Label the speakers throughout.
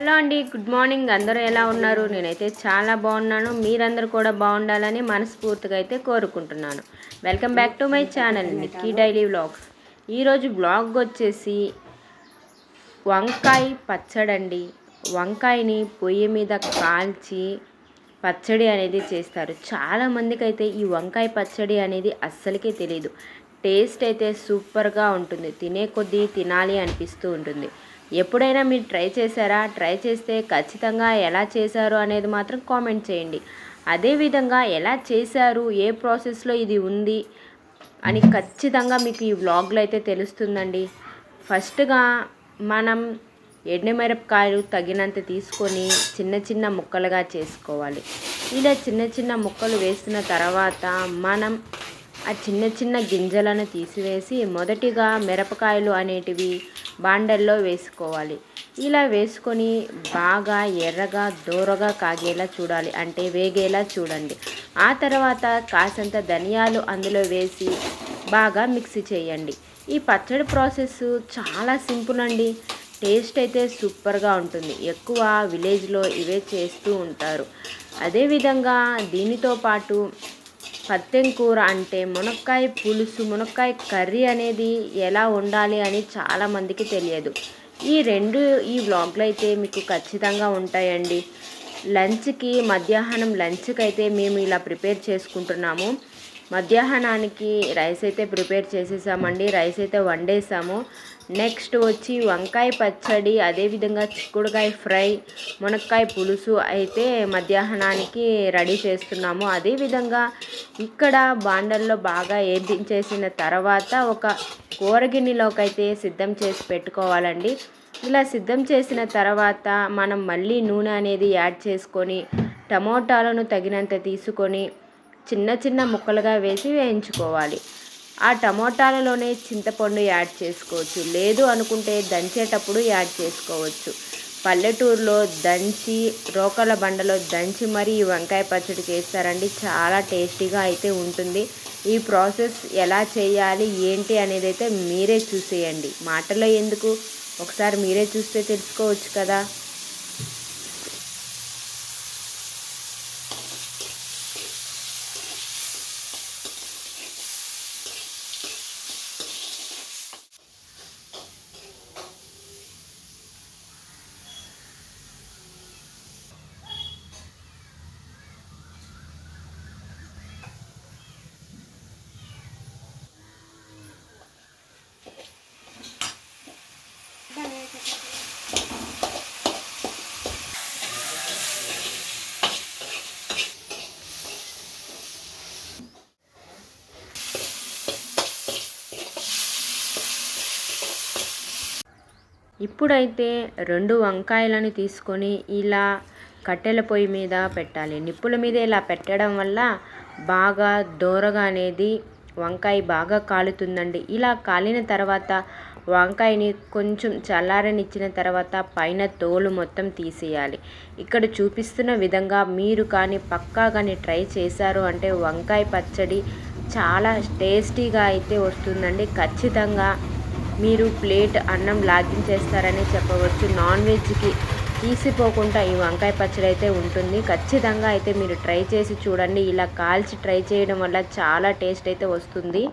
Speaker 1: Hello అండి, good morning. అందరూ ఎలా ఉన్నారు? నేనైతే చాలా బాగున్నాను. మీరందరూ కూడా బాగుండాలని మనస్ఫూర్తిగా అయితే కోరుకుంటున్నాను. Welcome back to my channel Nikki daily vlogs. ఈరోజు వ్లాగ్ వచ్చేసి వంకాయ పచ్చడి అండి. వంకాయని పొయ్యి మీద కాల్చి పచ్చడి అనేది చేస్తారు. చాలామందికి అయితే ఈ వంకాయ పచ్చడి అనేది అస్సలకే తెలియదు. టేస్ట్ అయితే సూపర్గా ఉంటుంది. తినే కొద్దీ తినాలి అనిపిస్తూ ఉంటుంది. ఎప్పుడైనా మీరు ట్రై చేశారా? ట్రై చేస్తే ఖచ్చితంగా ఎలా చేశారు అనేది మాత్రం కామెంట్ చేయండి. అదేవిధంగా ఎలా చేశారు, ఏ ప్రాసెస్లో ఇది ఉంది అని ఖచ్చితంగా మీకు ఈ వ్లాగ్లో అయితే తెలుస్తుందండి. ఫస్ట్గా మనం ఎండుమిరపకాయలు తగినంత తీసుకొని చిన్న చిన్న ముక్కలుగా చేసుకోవాలి. ఇలా చిన్న చిన్న ముక్కలు వేసిన తర్వాత మనం ఆ చిన్న చిన్న గింజలను తీసివేసి మొదటిగా మిరపకాయలు అనేటివి బాండల్లో వేసుకోవాలి. ఇలా వేసుకొని బాగా ఎర్రగా దోరగా కాగేలా చూడాలి, అంటే వేగేలా చూడండి. ఆ తర్వాత కాసంత ధనియాలు అందులో వేసి బాగా మిక్సీ చేయండి. ఈ పచ్చడి ప్రాసెస్ చాలా సింపుల్ అండి. టేస్ట్ అయితే సూపర్గా ఉంటుంది. ఎక్కువ విలేజ్లో ఇవే చేస్తూ ఉంటారు. అదేవిధంగా దీనితో పాటు పత్తెం కూర అంటే మునక్కాయ పులుసు, మునక్కాయ కర్రీ అనేది ఎలా వండాలి అని చాలామందికి తెలియదు. ఈ వ్లాగ్లో అయితే మీకు ఖచ్చితంగా ఉంటాయండి. మధ్యాహ్నం లంచ్కి అయితే మేము ఇలా ప్రిపేర్ చేసుకుంటున్నాము. మధ్యాహ్నానికి రైస్ అయితే ప్రిపేర్ చేసేసామండి. రైస్ అయితే వండేసాము. నెక్స్ట్ వచ్చి వంకాయ పచ్చడి, అదేవిధంగా చిక్కుడుకాయ ఫ్రై, మునక్కాయ పులుసు అయితే మధ్యాహ్నానికి రెడీ చేస్తున్నాము. అదేవిధంగా ఇక్కడ బాండల్లో బాగా వేయించేసిన తర్వాత ఒక కూరగిన్నెలోకి అయితే సిద్ధం చేసి పెట్టుకోవాలండి. ఇలా సిద్ధం చేసిన తర్వాత మనం మళ్ళీ నూనె అనేది యాడ్ చేసుకొని టమోటాలను తగినంత తీసుకొని చిన్న చిన్న ముక్కలుగా వేసి వేయించుకోవాలి. ఆ టమోటాలలోనే చింతపండు యాడ్ చేసుకోవచ్చు, లేదు అనుకుంటే దంచేటప్పుడు యాడ్ చేసుకోవచ్చు. పల్లెటూరులో దంచి రోకల బండలో దంచి మరి ఈ వంకాయ పచ్చడి చేస్తారండి. చాలా టేస్టీగా అయితే ఉంటుంది. ఈ ప్రాసెస్ ఎలా చేయాలి ఏంటి అనేది అయితే మీరే చూసేయండి. మాటలో ఎందుకు, ఒకసారి మీరే చూస్తే తెలుసుకోవచ్చు కదా. ఇప్పుడైతే 2 వంకాయలను తీసుకొని ఇలా కట్టెల పొయ్యి మీద పెట్టాలి. నిప్పుల మీద ఇలా పెట్టడం వల్ల బాగా దోరగా అనేది వంకాయ బాగా కాలుతుందండి. ఇలా కాలిన తర్వాత వంకాయని కొంచెం చల్లారనిచ్చిన తర్వాత పైన తోలు మొత్తం తీసేయాలి. ఇక్కడ చూపిస్తున్న విధంగా మీరు కానీ పక్కా కానీ ట్రై చేశారు అంటే వంకాయ పచ్చడి చాలా టేస్టీగా అయితే వస్తుందండి. ఖచ్చితంగా మీరు ప్లేట్ అన్నం లాగించేస్తారని చెప్పవచ్చు. నాన్ వెజ్కి తీసిపోకుండా ఈ వంకాయ పచ్చడి అయితే ఉంటుంది. ఖచ్చితంగా అయితే మీరు ట్రై చేసి చూడండి. ఇలా కాల్చి ట్రై చేయడం వల్ల చాలా టేస్ట్ అయితే వస్తుంది.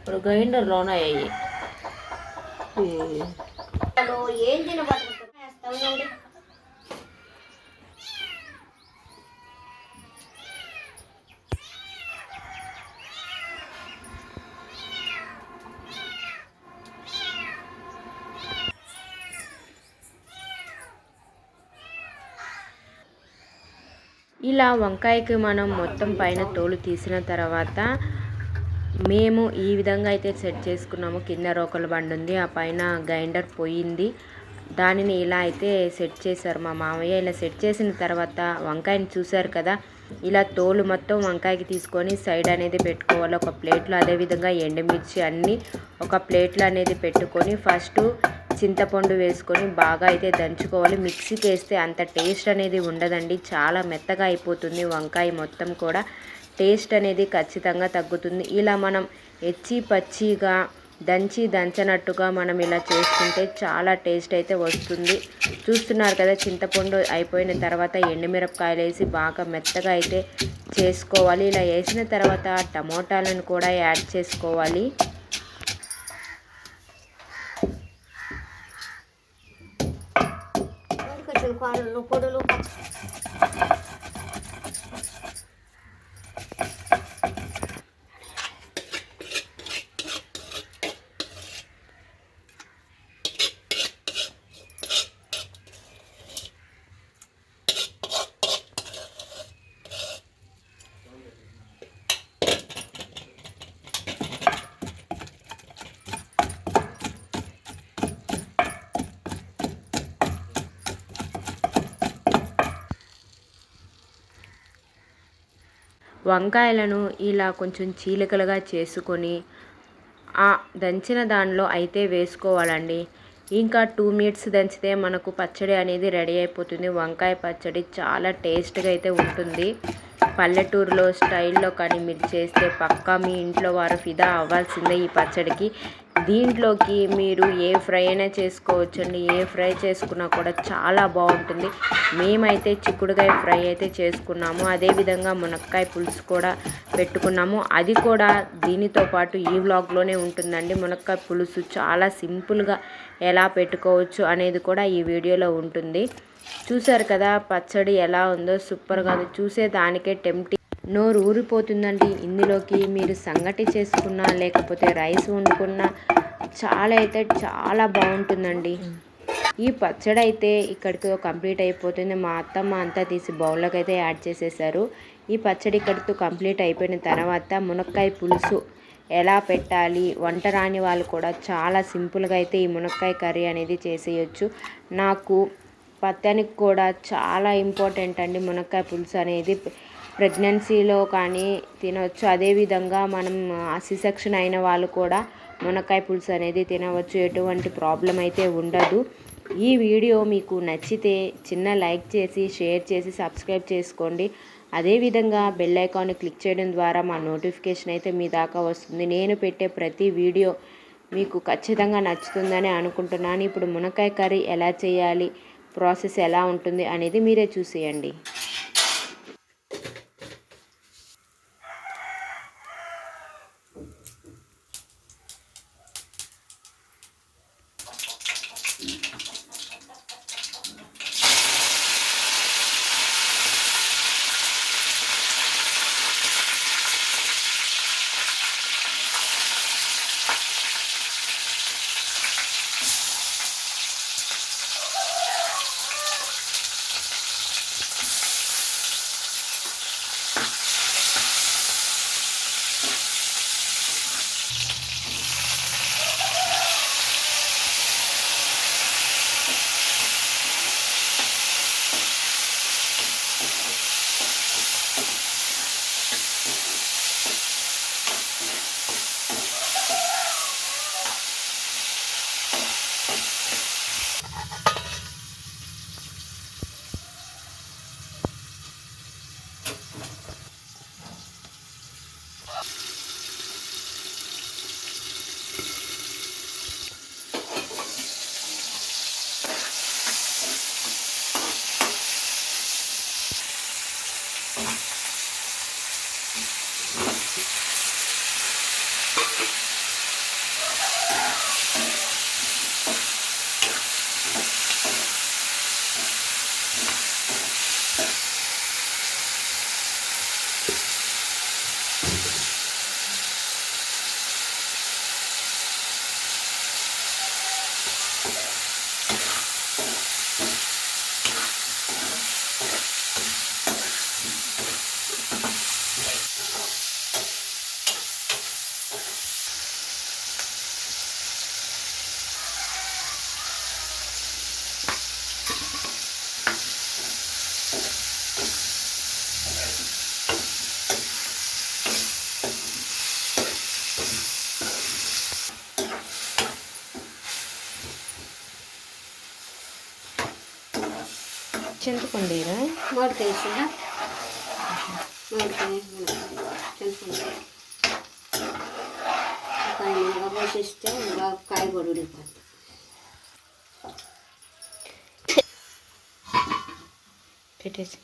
Speaker 1: ఇప్పుడు గ్రైండర్లోనే అయ్యాయి. ఏం తినబడుతుంది. ఇలా వంకాయకి మనం మొత్తం పైన తోలు తీసిన తర్వాత మేము ఈ విధంగా అయితే సెట్ చేసుకున్నాము. కింద రోకల బండి ఉంది, ఆ పైన గ్రైండర్ పోయింది. దానిని ఇలా అయితే సెట్ చేశారు మా మామయ్య. ఇలా సెట్ చేసిన తర్వాత వంకాయని చూశారు కదా, ఇలా తోలు మొత్తం వంకాయకి తీసుకొని సైడ్ అనేది పెట్టుకోవాలి ఒక ప్లేట్లో. అదేవిధంగా ఎండుమిర్చి అన్నీ ఒక ప్లేట్లో అనేది పెట్టుకొని ఫస్ట్ చింతపండు వేసుకొని బాగా అయితే దంచుకోవాలి. మిక్సీకి వేస్తే అంత టేస్ట్ అనేది ఉండదండి, చాలా మెత్తగా అయిపోతుంది వంకాయ మొత్తం కూడా. టేస్ట్ అనేది ఖచ్చితంగా తగ్గుతుంది. ఇలా మనం పచ్చిగా దంచనట్టుగా మనం ఇలా చేసుకుంటే చాలా టేస్ట్ అయితే వస్తుంది. చూస్తున్నారు కదా, చింతపండు అయిపోయిన తర్వాత ఎండుమిరపకాయలు వేసి బాగా మెత్తగా అయితే చేసుకోవాలి. ఇలా వేసిన తర్వాత టమోటాలను కూడా యాడ్ చేసుకోవాలి. వంకాయలను ఇలా కొంచెం చీలికలుగా చేసుకొని ఆ దంచిన దానిలో అయితే వేసుకోవాలండి. ఇంకా 2 మినిట్స్ దంచితే మనకు పచ్చడి అనేది రెడీ అయిపోతుంది. వంకాయ పచ్చడి చాలా టేస్ట్గా అయితే ఉంటుంది. పల్లెటూరులో స్టైల్లో కానీ మీరు చేస్తే పక్కా మీ ఇంట్లో వారు ఫిదా అవ్వాల్సిందే ఈ పచ్చడికి. దీంట్లోకి మీరు ఏ ఫ్రై అయినా చేసుకోవచ్చండి, ఏ ఫ్రై చేసుకున్నా కూడా చాలా బాగుంటుంది. మేమైతే చిక్కుడుకాయ ఫ్రై అయితే చేసుకున్నాము, అదేవిధంగా మునక్కాయ పులుసు కూడా పెట్టుకున్నాము. అది కూడా దీనితో పాటు ఈ వ్లాగ్లోనే ఉంటుందండి. మునక్కాయ పులుసు చాలా సింపుల్గా ఎలా పెట్టుకోవచ్చు అనేది కూడా ఈ వీడియోలో ఉంటుంది. చూసారు కదా పచ్చడి ఎలా ఉందో, సూపర్గా ఉంది. చూసే దానికే టెంప్టింగ్, నోరు ఊరిపోతుందండి. ఇందులోకి మీరు సంగటి చేసుకున్నా లేకపోతే రైస్ వండుకున్నా చాలా బాగుంటుందండి. ఈ పచ్చడి అయితే ఇక్కడితో కంప్లీట్ అయిపోతుంది. మా అత్తమ్మ అంతా తీసి బౌల్లోకి అయితే యాడ్ చేసేసారు. ఈ పచ్చడి ఇక్కడితో కంప్లీట్ అయిపోయిన తర్వాత మునక్కాయ పులుసు ఎలా పెట్టాలి, వంట రాని వాళ్ళు కూడా చాలా సింపుల్గా అయితే ఈ మునక్కాయ కర్రీ అనేది చేసేయచ్చు. నాకు పత్యానికి కూడా చాలా ఇంపార్టెంట్ అండి మునక్కాయ పులుసు అనేది. ప్రెగ్నెన్సీలో కానీ తినవచ్చు, అదేవిధంగా మనం సిసెక్షన్ అయిన వాళ్ళు కూడా మునక్కాయ పులుసు అనేది తినవచ్చు, ఎటువంటి ప్రాబ్లం అయితే ఉండదు. ఈ వీడియో మీకు నచ్చితే చిన్న లైక్ చేసి షేర్ చేసి సబ్స్క్రైబ్ చేసుకోండి. అదేవిధంగా బెల్ ఐకాన్ని క్లిక్ చేయడం ద్వారా మా నోటిఫికేషన్ అయితే మీ దాకా వస్తుంది. నేను పెట్టే ప్రతి వీడియో మీకు ఖచ్చితంగా నచ్చుతుందని అనుకుంటున్నాను. ఇప్పుడు మునక్కాయ కర్రీ ఎలా చేయాలి, ప్రాసెస్ ఎలా ఉంటుంది అనేది మీరే చూసేయండి. చింతపండురా
Speaker 2: మామిడికాయ వేసిందా మామిడికాయ చింతపండు కాయ మునగ పోసిస్తే బాగా కాయ కూడా ఉడికిపోతుంది
Speaker 1: పెట్టేసి